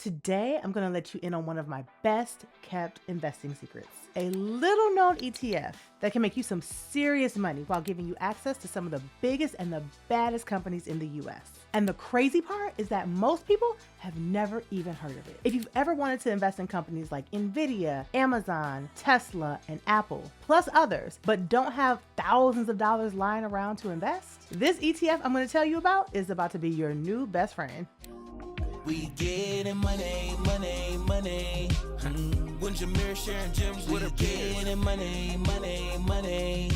Today, I'm going to let you in on one of my best kept investing secrets, a little known ETF that can make you some serious money while giving you access to some of the biggest and the baddest companies in the US. And the crazy part is that most people have never even heard of it. If you've ever wanted to invest in companies like Nvidia, Amazon, Tesla, and Apple, plus others, but don't have thousands of dollars lying around to invest, this ETF I'm going to tell you about is about to be your new best friend. We getting money, money, money. When Jameer sharing gems with her getting money, money, money.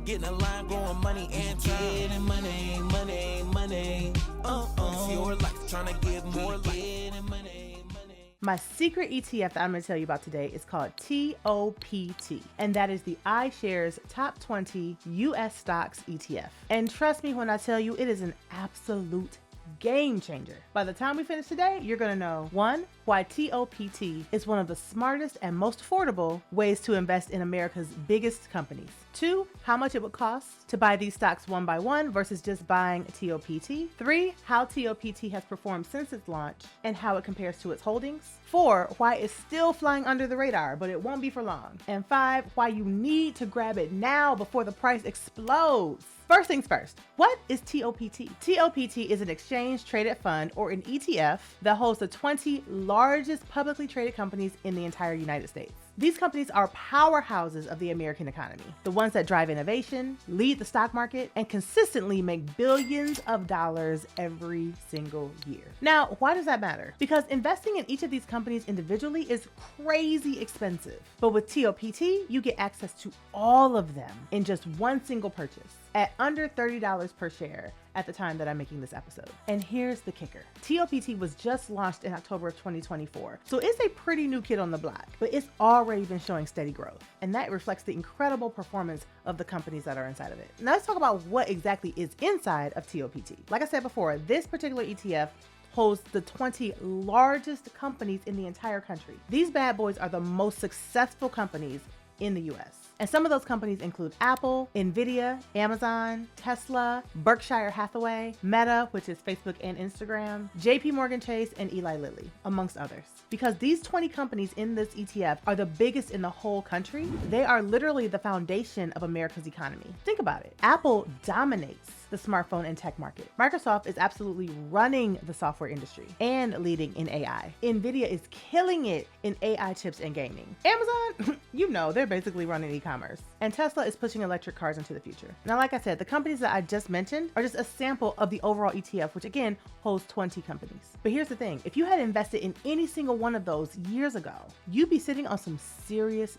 Getting a line, growing money and getting money, money, money. It's your life, trying to give more getting money, money. My secret ETF that I'm going to tell you about today is called TOPT, and that is the iShares Top 20 US Stocks ETF. And trust me when I tell you, it is an absolute game changer. By the time we finish today, you're going to know, 1, why TOPT is one of the smartest and most affordable ways to invest in America's biggest companies. 2, how much it would cost to buy these stocks one by one versus just buying TOPT. 3, how TOPT has performed since its launch and how it compares to its holdings. 4, why it's still flying under the radar, but it won't be for long. And 5, why you need to grab it now before the price explodes. First things first, what is TOPT? TOPT is an exchange-traded fund, or an ETF, that holds the 20 largest publicly traded companies in the entire United States. These companies are powerhouses of the American economy, the ones that drive innovation, lead the stock market, and consistently make billions of dollars every single year. Now, why does that matter? Because investing in each of these companies individually is crazy expensive. But with TOPT, you get access to all of them in just one single purchase at under $30 per share at the time that I'm making this episode. And here's the kicker. TOPT was just launched in October of 2024, so it's a pretty new kid on the block, but it's already been showing steady growth. And that reflects the incredible performance of the companies that are inside of it. Now let's talk about what exactly is inside of TOPT. Like I said before, this particular ETF holds the 20 largest companies in the entire country. These bad boys are the most successful companies in the US. And some of those companies include Apple, Nvidia, Amazon, Tesla, Berkshire Hathaway, Meta, which is Facebook and Instagram, JP Morgan Chase, and Eli Lilly, amongst others. Because these 20 companies in this ETF are the biggest in the whole country, they are literally the foundation of America's economy. Think about it. Apple dominates the smartphone and tech market. Microsoft is absolutely running the software industry and leading in AI. Nvidia is killing it in AI chips and gaming. Amazon, you know, they're basically running e-commerce. And Tesla is pushing electric cars into the future. Now, like I said, the companies that I just mentioned are just a sample of the overall ETF, which again holds 20 companies. But here's the thing, if you had invested in any single one of those years ago, you'd be sitting on some serious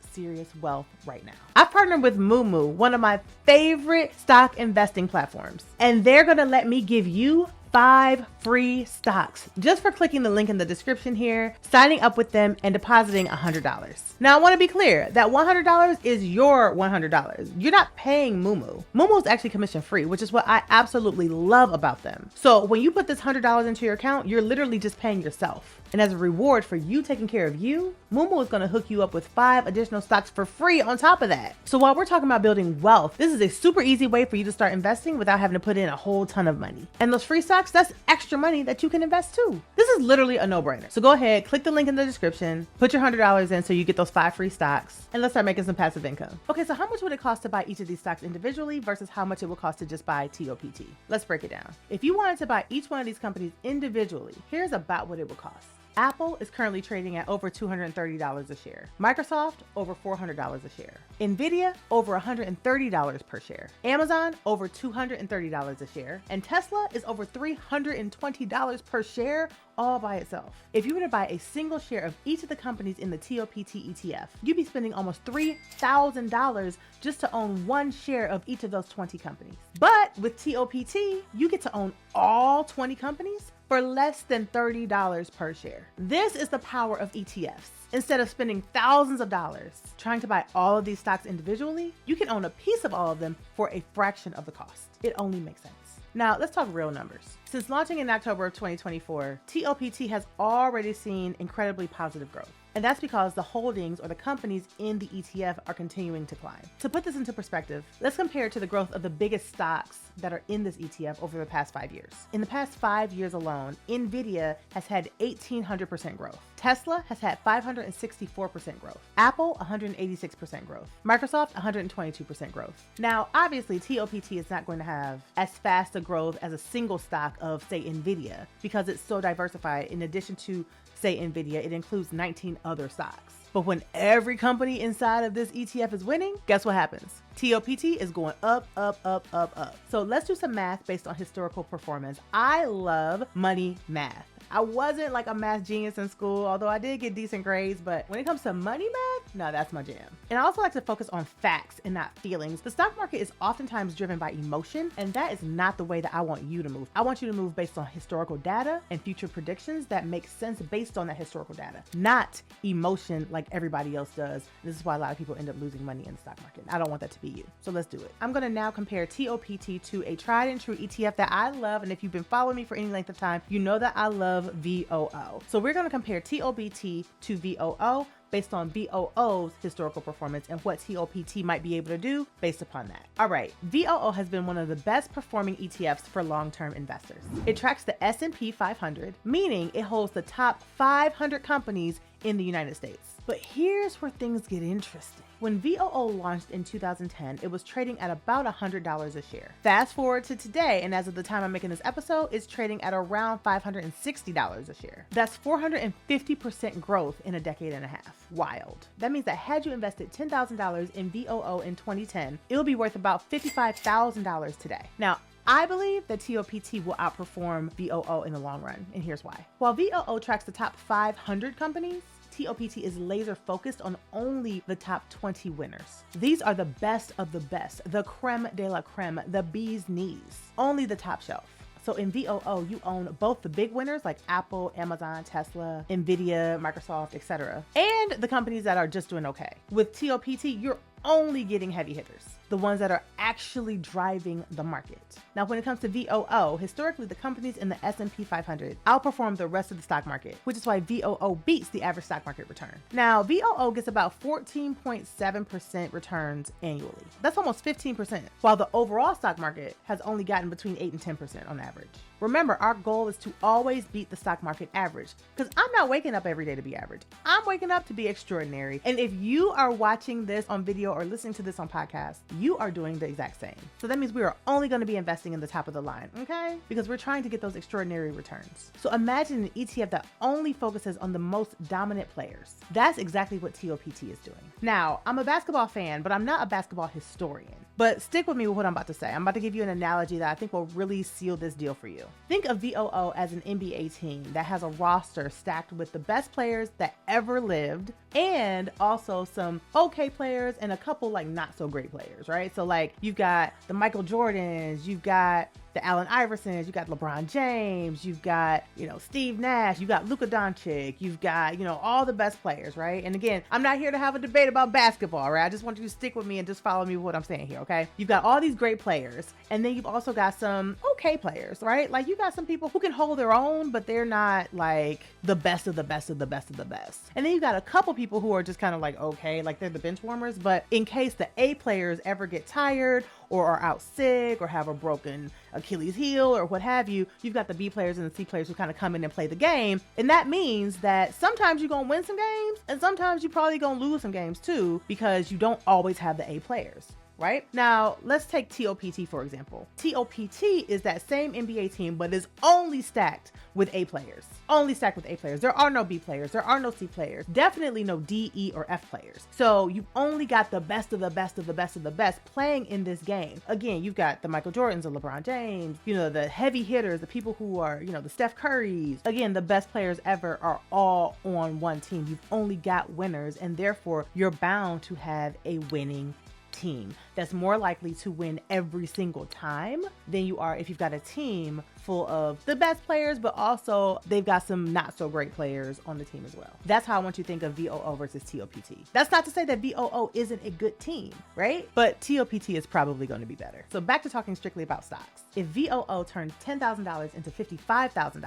wealth right now. I've partnered with VOO, one of my favorite stock investing platforms, and they're gonna let me give you 5 free stocks just for clicking the link in the description here, signing up with them, and depositing $100. Now, I want to be clear that $100 is your $100. You're not paying VOO. VOO is actually commission free, which is what I absolutely love about them. So when you put this $100 into your account, you're literally just paying yourself. And as a reward for you taking care of you, VOO is going to hook you up with 5 additional stocks for free on top of that. So while we're talking about building wealth, this is a super easy way for you to start investing without having to put in a whole ton of money. And those free stocks, that's extra money that you can invest too. This is literally a no-brainer. So go ahead, click the link in the description, put your $100 in so you get those 5 free stocks, and let's start making some passive income. Okay, so how much would it cost to buy each of these stocks individually versus how much it would cost to just buy TOPT? Let's break it down. If you wanted to buy each one of these companies individually, here's about what it would cost. Apple is currently trading at over $230 a share. Microsoft, over $400 a share. Nvidia, over $130 per share. Amazon, over $230 a share. And Tesla is over $320 per share all by itself. If you were to buy a single share of each of the companies in the TOPT ETF, you'd be spending almost $3,000 just to own one share of each of those 20 companies. But with TOPT, you get to own all 20 companies for less than $30 per share. This is the power of ETFs. Instead of spending thousands of dollars trying to buy all of these stocks individually, you can own a piece of all of them for a fraction of the cost. It only makes sense. Now, let's talk real numbers. Since launching in October of 2024, TOPT has already seen incredibly positive growth. And that's because the holdings or the companies in the ETF are continuing to climb. To put this into perspective, let's compare it to the growth of the biggest stocks that are in this ETF over the past 5 years. In the past 5 years alone, Nvidia has had 1,800% growth. Tesla has had 564% growth. Apple, 186% growth. Microsoft, 122% growth. Now, obviously, TOPT is not going to have as fast a growth as a single stock of, say, Nvidia, because it's so diversified. In addition to, say, Nvidia, it includes 19 other stocks. But when every company inside of this ETF is winning, guess what happens? TOPT is going up, up, up, up, up. So let's do some math based on historical performance. I love money math. I wasn't like a math genius in school, although I did get decent grades, but when it comes to money math, no, that's my jam. And I also like to focus on facts and not feelings. The stock market is oftentimes driven by emotion, and that is not the way that I want you to move. I want you to move based on historical data and future predictions that make sense based on that historical data, not emotion like everybody else does. This is why a lot of people end up losing money in the stock market. I don't want that to be you. So let's do it. I'm going to now compare TOPT to a tried and true ETF that I love. And if you've been following me for any length of time, you know that I love VOO. So we're going to compare TOPT to VOO based on VOO's historical performance and what TOPT might be able to do based upon that. All right, VOO has been one of the best performing ETFs for long-term investors. It tracks the S&P 500, meaning it holds the top 500 companies in the United States. But here's where things get interesting. When VOO launched in 2010, it was trading at about $100 a share. Fast forward to today, and as of the time I'm making this episode, it's trading at around $560 a share. That's 450% growth in a decade and a half. Wild. That means that had you invested $10,000 in VOO in 2010, it'll be worth about $55,000 today. Now, I believe that TOPT will outperform VOO in the long run, and here's why. While VOO tracks the top 500 companies, TOPT is laser focused on only the top 20 winners. These are the best of the best, the creme de la creme, the bee's knees, only the top shelf. So in VOO, you own both the big winners like Apple, Amazon, Tesla, Nvidia, Microsoft, etc., and the companies that are just doing okay. With TOPT, you're only getting heavy hitters, the ones that are actually driving the market. Now, when it comes to VOO, historically, the companies in the S&P 500 outperform the rest of the stock market, which is why VOO beats the average stock market return. Now, VOO gets about 14.7% returns annually. That's almost 15%, while the overall stock market has only gotten between 8 and 10% on average. Remember, our goal is to always beat the stock market average, because I'm not waking up every day to be average. I'm waking up to be extraordinary. And if you are watching this on video or listening to this on podcast, you are doing the exact same. So that means we are only going to be investing in the top of the line, okay? Because we're trying to get those extraordinary returns. So imagine an ETF that only focuses on the most dominant players. That's exactly what TOPT is doing. Now, I'm a basketball fan, but I'm not a basketball historian. But stick with me with what I'm about to say. I'm about to give you an analogy that I think will really seal this deal for you. Think of VOO as an NBA team that has a roster stacked with the best players that ever lived and also some okay players and a couple like not so great players, right? So like you've got the Michael Jordans, you've got the Allen Iversons, you got LeBron James, you've got, Steve Nash, you got Luka Doncic, you've got, all the best players, right? And again, I'm not here to have a debate about basketball, right? I just want you to stick with me and just follow me with what I'm saying here, okay? You've got all these great players, and then you've also got some okay players, right? Like you got some people who can hold their own, but they're not like the best of the best of the best of the best. And then you got a couple people who are just kind of like, okay, like they're the bench warmers, but in case the A players ever get tired or are out sick or have a broken Achilles heel or what have you, you've got the B players and the C players who kind of come in and play the game. And that means that sometimes you're going to win some games and sometimes you're probably going to lose some games too, because you don't always have the A players. Right? Now, let's take TOPT, for example. TOPT is that same NBA team, but is only stacked with A players. Only stacked with A players. There are no B players. There are no C players. Definitely no D, E, or F players. So you've only got the best of the best of the best of the best playing in this game. Again, you've got the Michael Jordans, the LeBron James, the heavy hitters, the people who are, the Steph Currys. Again, the best players ever are all on one team. You've only got winners, and therefore you're bound to have a winning team that's more likely to win every single time than you are if you've got a team full of the best players, but also they've got some not so great players on the team as well. That's how I want you to think of VOO versus TOPT. That's not to say that VOO isn't a good team, right? But TOPT is probably going to be better. So back to talking strictly about stocks. If VOO turns $10,000 into $55,000,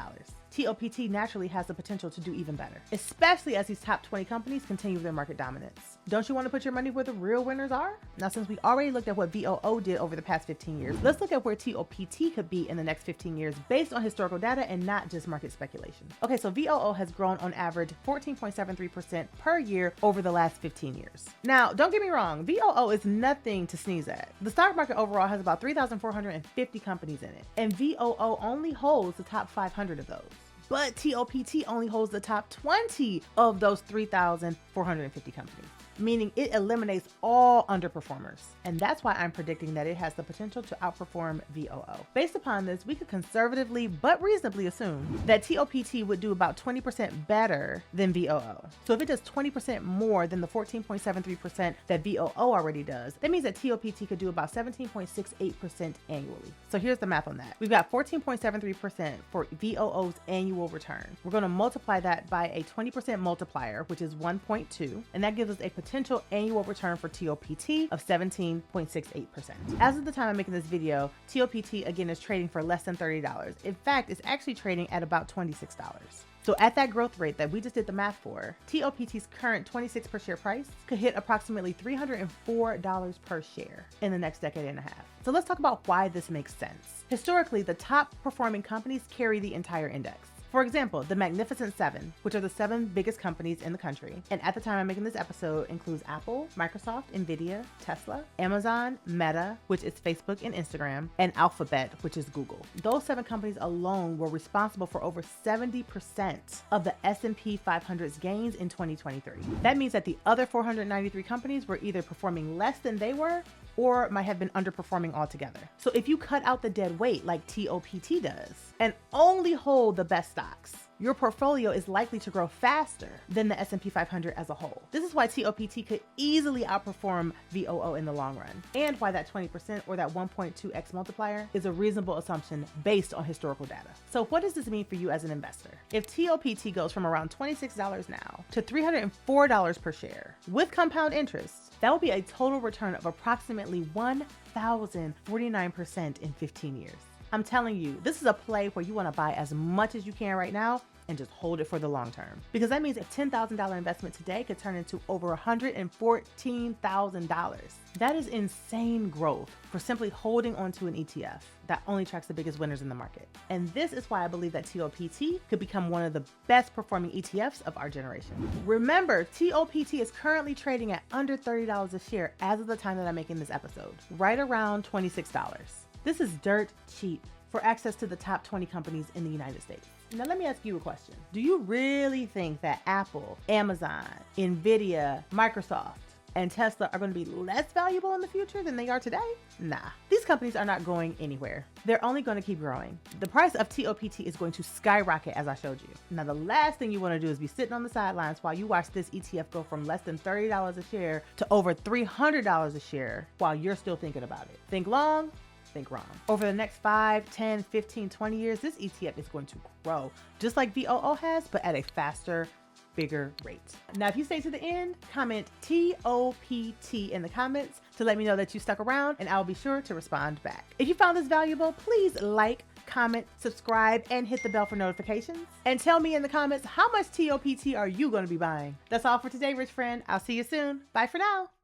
TOPT naturally has the potential to do even better, especially as these top 20 companies continue their market dominance. Don't you want to put your money where the real winners are? Now, since we already looked at what VOO did over the past 15 years, let's look at where TOPT could be in the next 15 years based on historical data and not just market speculation. Okay, so VOO has grown on average 14.73% per year over the last 15 years. Now, don't get me wrong, VOO is nothing to sneeze at. The stock market overall has about 3,450 companies in it, and VOO only holds the top 500 of those. But TOPT only holds the top 20 of those 3,450 companies, meaning it eliminates all underperformers. And that's why I'm predicting that it has the potential to outperform VOO. Based upon this, we could conservatively but reasonably assume that TOPT would do about 20% better than VOO. So if it does 20% more than the 14.73% that VOO already does, that means that TOPT could do about 17.68% annually. So here's the math on that. We've got 14.73% for VOO's annual return. We're going to multiply that by a 20% multiplier, which is 1.2, and that gives us a potential annual return for TOPT of 17.68%. As of the time I'm making this video, TOPT again is trading for less than $30. In fact, it's actually trading at about $26. So at that growth rate that we just did the math for, TOPT's current 26 per share price could hit approximately $304 per share in the next decade and a half. So let's talk about why this makes sense. Historically, the top performing companies carry the entire index. For example, the Magnificent Seven, which are the 7 biggest companies in the country, and at the time I'm making this episode includes Apple, Microsoft, Nvidia, Tesla, Amazon, Meta, which is Facebook and Instagram, and Alphabet, which is Google. Those 7 companies alone were responsible for over 70% of the S&P 500's gains in 2023. That means that the other 493 companies were either performing less than they were or might have been underperforming altogether. So if you cut out the dead weight like TOPT does and only hold the best stocks, your portfolio is likely to grow faster than the S&P 500 as a whole. This is why TOPT could easily outperform VOO in the long run, and why that 20% or that 1.2x multiplier is a reasonable assumption based on historical data. So what does this mean for you as an investor? If TOPT goes from around $26 now to $304 per share with compound interest, that will be a total return of approximately 1,049% in 15 years. I'm telling you, this is a play where you want to buy as much as you can right now and just hold it for the long term. Because that means a $10,000 investment today could turn into over $114,000. That is insane growth for simply holding onto an ETF that only tracks the biggest winners in the market. And this is why I believe that TOPT could become one of the best performing ETFs of our generation. Remember, TOPT is currently trading at under $30 a share as of the time that I'm making this episode, right around $26. This is dirt cheap for access to the top 20 companies in the United States. Now let me ask you a question. Do you really think that Apple, Amazon, Nvidia, Microsoft, and Tesla are going to be less valuable in the future than they are today? Nah. These companies are not going anywhere. They're only going to keep growing. The price of TOPT is going to skyrocket, as I showed you. Now, the last thing you want to do is be sitting on the sidelines while you watch this ETF go from less than $30 a share to over $300 a share while you're still thinking about it. Think long, think wrong. Over the next 5, 10, 15, 20 years, this ETF is going to grow just like VOO has, but at a faster, bigger rate. Now, if you stay to the end, comment TOPT in the comments to let me know that you stuck around, and I'll be sure to respond back. If you found this valuable, please like, comment, subscribe, and hit the bell for notifications. And tell me in the comments, how much TOPT are you going to be buying? That's all for today, rich friend. I'll see you soon. Bye for now.